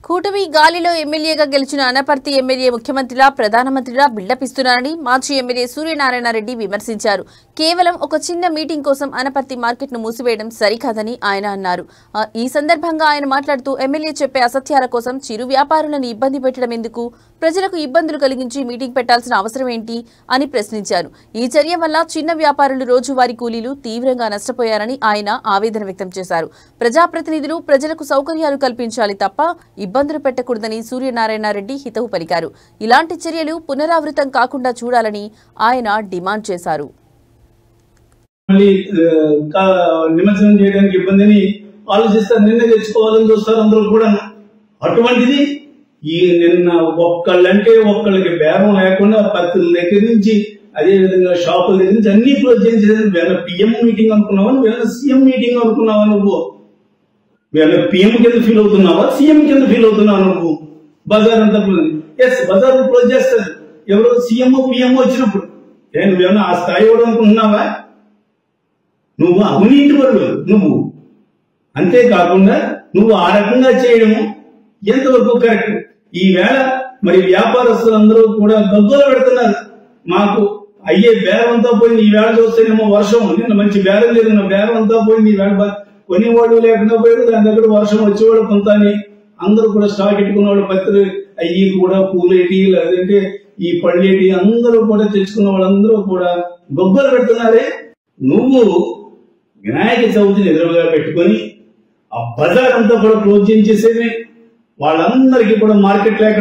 కూటమి గాలిలో ఎమ్మెల్యేగా గెలిచిన అనపర్తి ఎమ్మెల్యే ముఖ్యమంత్రిలా ప్రధానమంత్రిలా బిల్డప్ ఇస్తున్నారని మాజీ ఎమ్మెల్యే సూర్యనారాయణ రెడ్డి విమర్శించారు. కేవలం ఒక చిన్న మీటింగ్ కోసం అనపర్తి మార్కెట్ ను మూసివేయడం సరికాదని ఆయన అన్నారు. ఈ సందర్భంగా ఆయన మాట్లాడుతూ ఎమ్మెల్యే చెప్పే అసత్యాల కోసం చిరు వ్యాపారులను ఇబ్బంది పెట్టడం ఎందుకు, ప్రజలకు ఇబ్బందులు కలిగించి మీటింగ్ పెట్టాల్సిన అవసరం ఏంటి అని ప్రశ్నించారు. ఈ చర్య వల్ల చిన్న వ్యాపారులు రోజువారీ కూలీలు తీవ్రంగా నష్టపోయారని ఆయన ఆవేదన వ్యక్తం చేశారు. ప్రజాప్రతినిధులు ప్రజలకు సౌకర్యాలు కల్పించాలి తప్ప ఇబ్బందులు పెట్టకూడదని సూర్యనారాయణ రెడ్డి హితవు పలికారు. ఇలాంటి చర్యలు పునరావృతం కాకుండా చూడాలని ఆయన డిమాండ్ చేశారు. నిమజ్జనం చేయడానికి ఇబ్బందిని ఆలోచిస్తారు, నిన్న తెచ్చుకోవాలని చూస్తారు అందరూ కూడా. అటువంటిది ఈ నిన్న ఒక్కళ్ళంటే ఒక్కళ్ళకి బేరం లేకుండా పత్తుల దగ్గర నుంచి అదే విధంగా షాపుల దగ్గర నుంచి అన్ని క్లోజ్ చేసేది. వీళ్ళ పిఎం మీటింగ్ అనుకున్నావా, వీళ్ళ సీఎం మీటింగ్ అనుకున్నావా? నువ్వు వీళ్ళ పిఎం కింద ఫీల్ అవుతున్నావా, సీఎం కింద ఫీల్ అవుతున్నావా? నువ్వు బజార్ అంతా బజార్ క్లోజ్ చేస్తారు ఎవరో సీఎం పిఎం వచ్చినప్పుడు. నువ్వేమన్నా ఆ స్థాయి ఇవ్వడం అనుకుంటున్నావా? నువ్వు అవినీతి పరుడు నువ్వు. అంతేకాకుండా నువ్వు ఆ రకంగా చేయడము ఎంతవరకు కరెక్ట్? ఈవేళ మరి వ్యాపారస్తులందరూ కూడా గగ్గోలు పెడుతున్నారు. మాకు అయ్యే బేరం అంతా పోయింది, ఈ వేళ చూస్తేనేమో వర్షం, నిన్న మంచి బేరం లేదు, నా బేరం అంతా పోయింది, ఈ వేళ కొనేవాడు లేకుండా పోయాడు, దాని దగ్గర వర్షం వచ్చేవాడు కొంత అని అందరూ కూడా స్టాక్ పెట్టుకున్నవాడు పత్రి అయ్యి కూడా పూలేటి లేదంటే ఈ పళ్ళేటి అందరూ కూడా తెచ్చుకున్న వాళ్ళందరూ కూడా గొగ్గలు పెడుతున్నారే. నువ్వు వినాయక చవితిని ఎదురుగా పెట్టుకుని ఆ బజార్ అంతా కూడా క్లోజ్ చేసేది, వాళ్ళందరికీ కూడా మార్కెట్ లేక